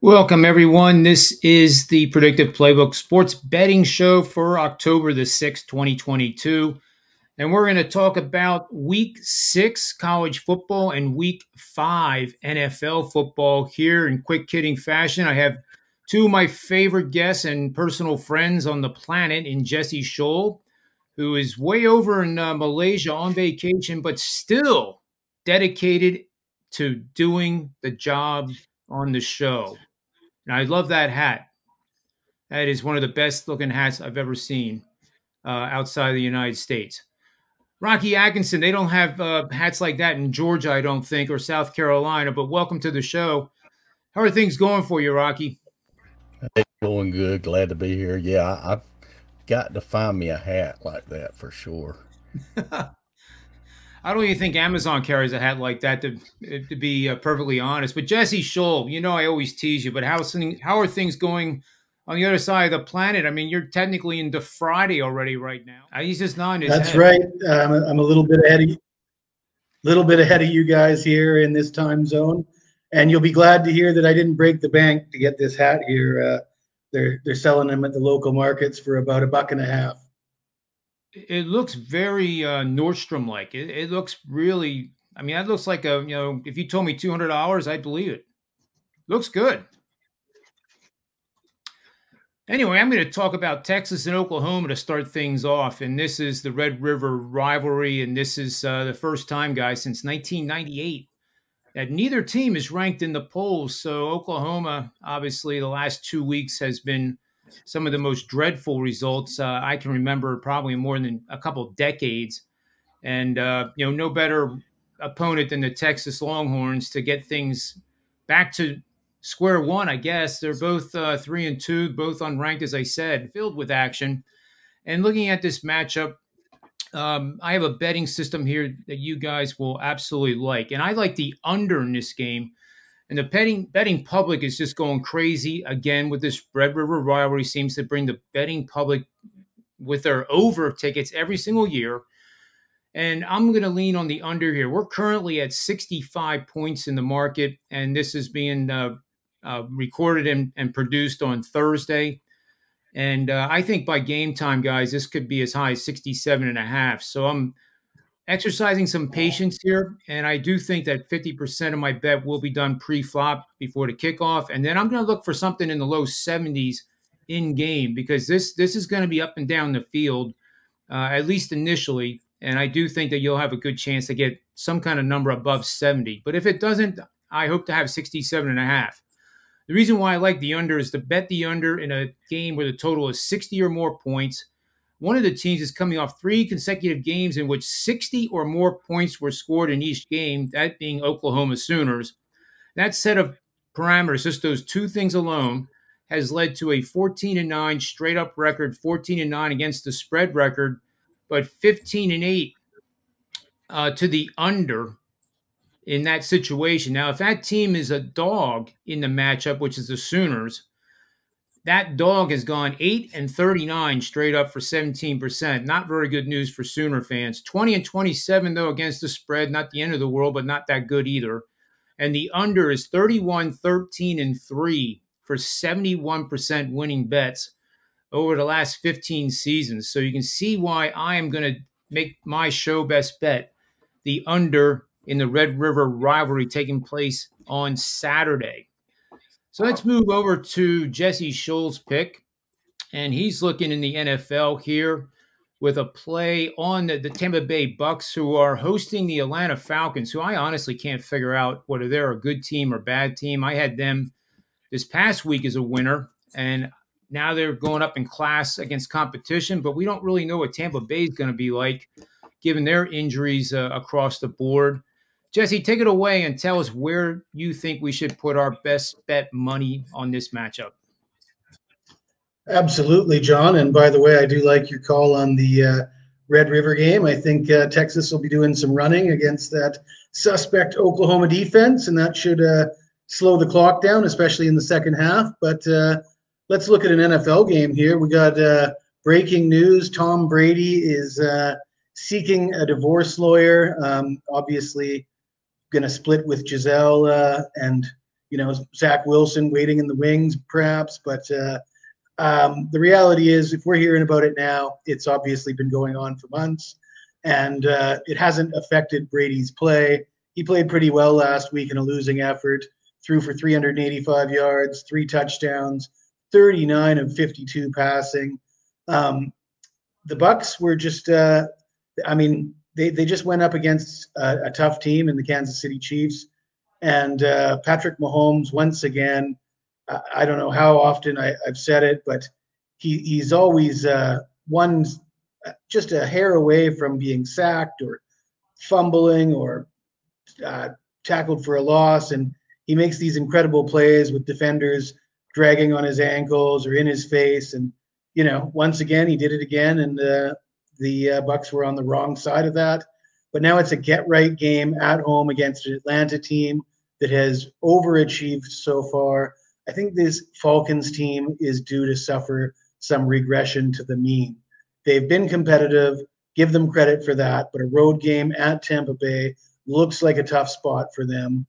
Welcome, everyone. This is the Predictive Playbook Sports Betting Show for October the 6th, 2022. And we're going to talk about Week 6 college football and Week 5 NFL football here in quick hitting fashion. I have two of my favorite guests and personal friends on the planet in Jesse Schule, who is way over in Malaysia on vacation, but still dedicated to doing the job on the show. And I love that hat. That is one of the best looking hats I've ever seen outside of the United States. Rocky Atkinson, they don't have hats like that in Georgia, I don't think, or South Carolina, but welcome to the show. How are things going for you, Rocky? It's going good. Glad to be here. Yeah, I've got to find me a hat like that for sure. I don't even think Amazon carries a hat like that, to be perfectly honest. But Jesse Schule, you know I always tease you, but how are things going on the other side of the planet? I mean, you're technically into Friday already right now. He's just nodding his That's head. right. I'm a little bit ahead of you guys here in this time zone, and you'll be glad to hear that I didn't break the bank to get this hat here. They're selling them at the local markets for about $1.50. It looks very Nordstrom-like. It looks really, I mean, that looks like if you told me $200, I'd believe it. Looks good. Anyway, I'm going to talk about Texas and Oklahoma to start things off. And this is the Red River Rivalry. And this is the first time, guys, since 1998 that neither team is ranked in the polls. So Oklahoma, obviously, the last 2 weeks has been some of the most dreadful results I can remember, probably more than a couple of decades. And, no better opponent than the Texas Longhorns to get things back to square one, I guess. They're both 3-2, both unranked, as I said, filled with action. And looking at this matchup, I have a betting system here that you guys will absolutely like. And I like the under in this game. And the betting public is just going crazy again with this Red River Rivalry. Seems to bring the betting public with their over tickets every single year. And I'm going to lean on the under here. We're currently at 65 points in the market, and this is being recorded and produced on Thursday. And I think by game time, guys, this could be as high as 67.5. So I'm exercising some patience here, and I do think that 50% of my bet will be done pre-flop before the kickoff, and then I'm going to look for something in the low 70s in game, because this is going to be up and down the field, at least initially, and I do think that you'll have a good chance to get some kind of number above 70. But if it doesn't, I hope to have 67.5. The reason why I like the under is to bet the under in a game where the total is 60 or more points. One of the teams is coming off 3 consecutive games in which 60 or more points were scored in each game, that being Oklahoma Sooners. That set of parameters, just those two things alone, has led to a 14-9 straight-up record, 14-9 against the spread record, but 15-8 to the under in that situation. Now, if that team is a dog in the matchup, which is the Sooners, that dog has gone 8-39 straight up for 17%. Not very good news for Sooner fans. 20-27, though, against the spread. Not the end of the world, but not that good either. And the under is 31-13-3 for 71% winning bets over the last 15 seasons. So you can see why I am going to make my show best bet the under in the Red River Rivalry taking place on Saturday. So let's move over to Jesse Schule's pick, and he's looking in the NFL here with a play on the Tampa Bay Bucs, who are hosting the Atlanta Falcons, who I honestly can't figure out whether they're a good team or bad team. I had them this past week as a winner, and now they're going up in class against competition, but we don't really know what Tampa Bay is going to be like, given their injuries across the board. Jesse, take it away and tell us where you think we should put our best bet money on this matchup. Absolutely, John. And by the way, I do like your call on the Red River game. I think Texas will be doing some running against that suspect Oklahoma defense, and that should slow the clock down, especially in the second half. But let's look at an NFL game here. We got breaking news. Tom Brady is seeking a divorce lawyer. Obviously, going to split with Giselle, and Zach Wilson waiting in the wings, perhaps. But the reality is, if we're hearing about it now, it's obviously been going on for months, and it hasn't affected Brady's play. He played pretty well last week in a losing effort, threw for 385 yards, 3 touchdowns, 39 of 52 passing. The Bucs were just, they just went up against a tough team in the Kansas City Chiefs. And Patrick Mahomes, once again, I don't know how often I've said it, but he's always just a hair away from being sacked or fumbling or tackled for a loss. And he makes these incredible plays with defenders dragging on his ankles or in his face. And, once again, he did it again. And the Bucs were on the wrong side of that. But now it's a get-right game at home against an Atlanta team that has overachieved so far. I think this Falcons team is due to suffer some regression to the mean. They've been competitive, give them credit for that, but a road game at Tampa Bay looks like a tough spot for them.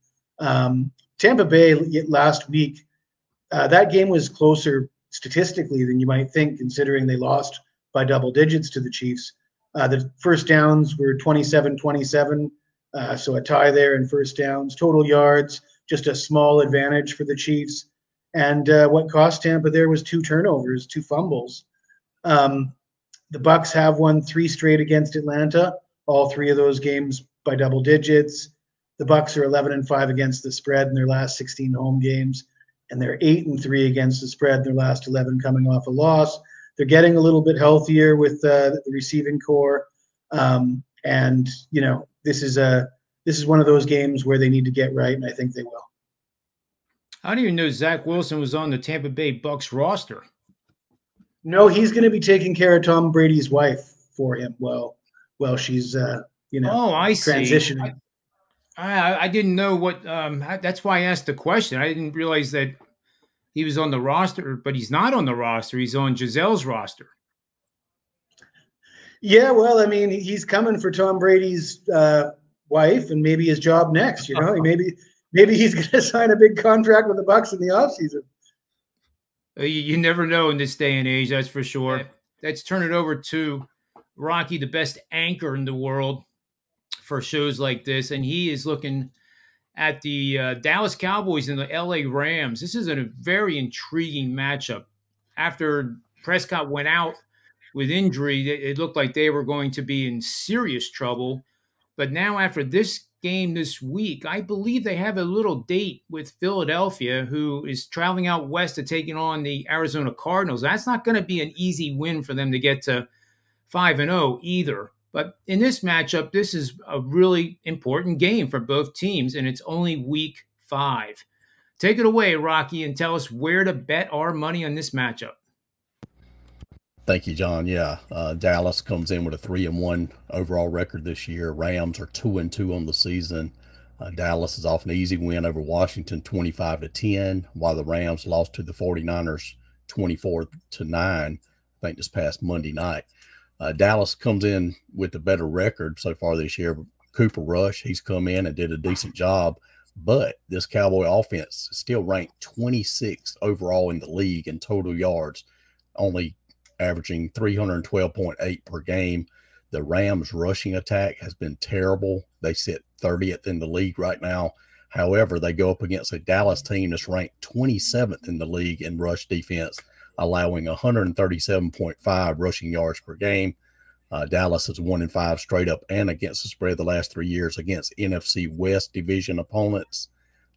Tampa Bay last week, that game was closer statistically than you might think, considering they lost by double digits to the Chiefs. The first downs were 27-27, so a tie there in first downs. Total yards, just a small advantage for the Chiefs. And what cost Tampa there was 2 turnovers, 2 fumbles. The Bucs have won 3 straight against Atlanta, all 3 of those games by double digits. The Bucs are 11-5 against the spread in their last 16 home games, and they're 8-3 against the spread in their last 11 coming off a loss. They're getting a little bit healthier with the receiving core, and this is one of those games where they need to get right, and I think they will. I didn't even know Zach Wilson was on the Tampa Bay Bucs roster. No, he's going to be taking care of Tom Brady's wife for him. Well, she's Oh, I transitioning. See. I didn't know what. That's why I asked the question. I didn't realize that he was on the roster, but he's not on the roster. He's on Gisele's roster. Yeah, well, I mean, he's coming for Tom Brady's wife and maybe his job next. Maybe he's going to sign a big contract with the Bucs in the offseason. You never know in this day and age, that's for sure. Let's turn it over to Rocky, the best anchor in the world for shows like this, and he is looking at the Dallas Cowboys and the LA Rams. This is a very intriguing matchup. After Prescott went out with injury, it looked like they were going to be in serious trouble. But now after this game this week, I believe they have a little date with Philadelphia, who is traveling out west to taking on the Arizona Cardinals. That's not going to be an easy win for them to get to 5-0 either. But in this matchup, this is a really important game for both teams, and it's only week 5. Take it away, Rocky, and tell us where to bet our money on this matchup. Thank you, John. Yeah, Dallas comes in with a 3-1 overall record this year. Rams are 2-2 on the season. Dallas is off an easy win over Washington, 25-10, while the Rams lost to the 49ers 24-9, I think this past Monday night. Dallas comes in with the better record so far this year. Cooper Rush, he's come in and did a decent job, but this Cowboy offense is still ranked 26th overall in the league in total yards, only averaging 312.8 per game. The Rams rushing attack has been terrible. They sit 30th in the league right now. However, they go up against a Dallas team that's ranked 27th in the league in rush defense, allowing 137.5 rushing yards per game. Dallas is 1-5 straight up and against the spread the last 3 years against NFC West division opponents.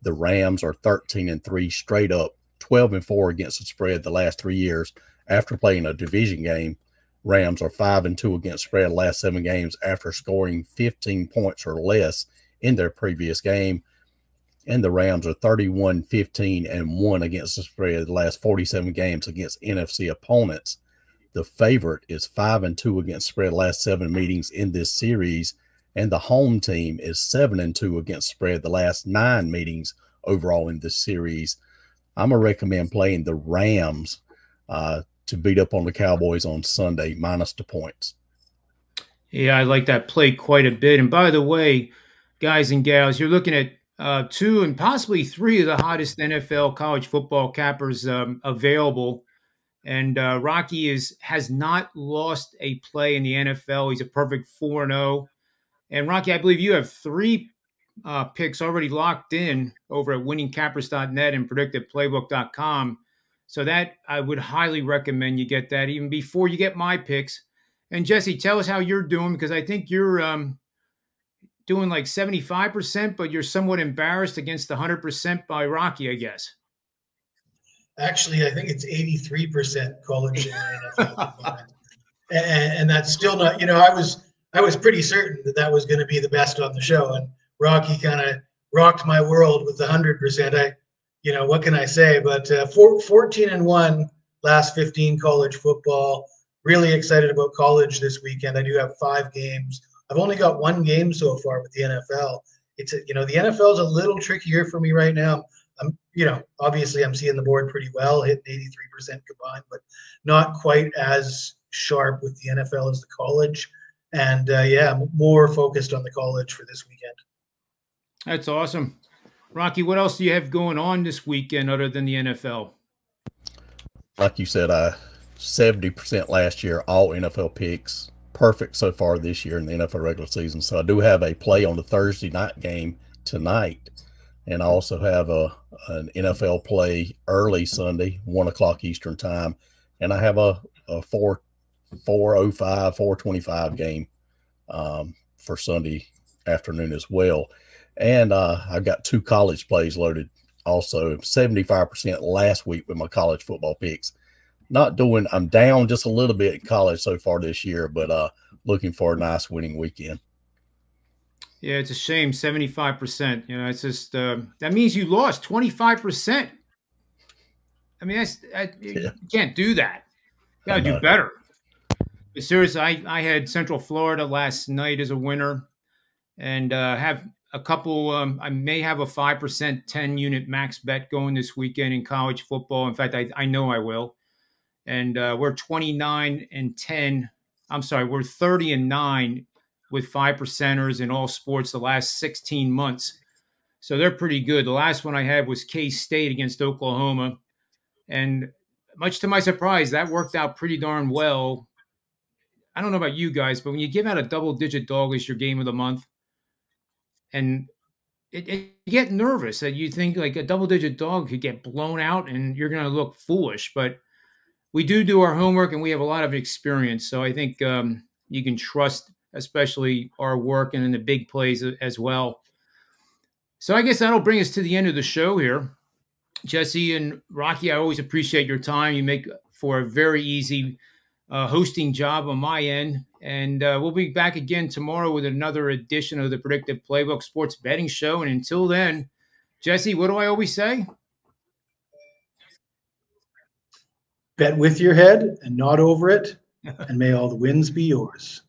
The Rams are 13-3 straight up, 12-4 against the spread the last 3 years after playing a division game. Rams are 5-2 against spread the last 7 games after scoring 15 points or less in their previous game. And the Rams are 31-15-1 against the spread the last 47 games against NFC opponents. The favorite is 5-2 against spread the last 7 meetings in this series, and the home team is 7-2 against spread the last 9 meetings overall in this series. I'm going to recommend playing the Rams to beat up on the Cowboys on Sunday, minus the points. Yeah, I like that play quite a bit. And by the way, guys and gals, you're looking at two and possibly three of the hottest NFL college football cappers available. And Rocky has not lost a play in the NFL. He's a perfect 4-0. And Rocky, I believe you have three picks already locked in over at winningcappers.net and predictiveplaybook.com. So that I would highly recommend you get that even before you get my picks. And Jesse, tell us how you're doing, because I think you're doing like 75%, but you're somewhat embarrassed against the 100% by Rocky, I guess. Actually, I think it's 83% college and NFL. And that's still not, I was pretty certain that was going to be the best on the show. And Rocky kind of rocked my world with the 100%. What can I say? But 14-1 last 15 college football. Really excited about college this weekend. I do have 5 games. I've only got 1 game so far with the NFL. It's the NFL is a little trickier for me right now. Obviously I'm seeing the board pretty well, hitting 83% combined, but not quite as sharp with the NFL as the college. And I'm more focused on the college for this weekend. That's awesome. Rocky, what else do you have going on this weekend other than the NFL? Like you said, 70% last year, all NFL picks. Perfect so far this year in the NFL regular season. So I do have a play on the Thursday night game tonight. And I also have an NFL play early Sunday, 1 o'clock Eastern time. And I have a 4:25 game for Sunday afternoon as well. And I've got 2 college plays loaded also. 75% last week with my college football picks. I'm down just a little bit in college so far this year, but looking for a nice winning weekend. Yeah, it's a shame, 75%. It's just that means you lost 25%. I mean, you can't do that. You got to do better. But seriously, I had Central Florida last night as a winner, and have a couple. I may have a 5% 10-unit max bet going this weekend in college football. In fact, I know I will. And we're 29-10. I'm sorry, we're 30-9 with 5%ers in all sports the last 16 months. So they're pretty good. The last one I had was K-State against Oklahoma. And much to my surprise, that worked out pretty darn well. I don't know about you guys, but when you give out a double-digit dog as your game of the month, and you get nervous that you think like a double-digit dog could get blown out and you're going to look foolish. But we do our homework and we have a lot of experience. So I think you can trust especially our work and in the big plays as well. So I guess that'll bring us to the end of the show here. Jesse and Rocky, I always appreciate your time. You make for a very easy hosting job on my end. And we'll be back again tomorrow with another edition of the Predictive Playbook Sports Betting Show. And until then, Jesse, what do I always say? Bet with your head and not over it, and may all the wins be yours.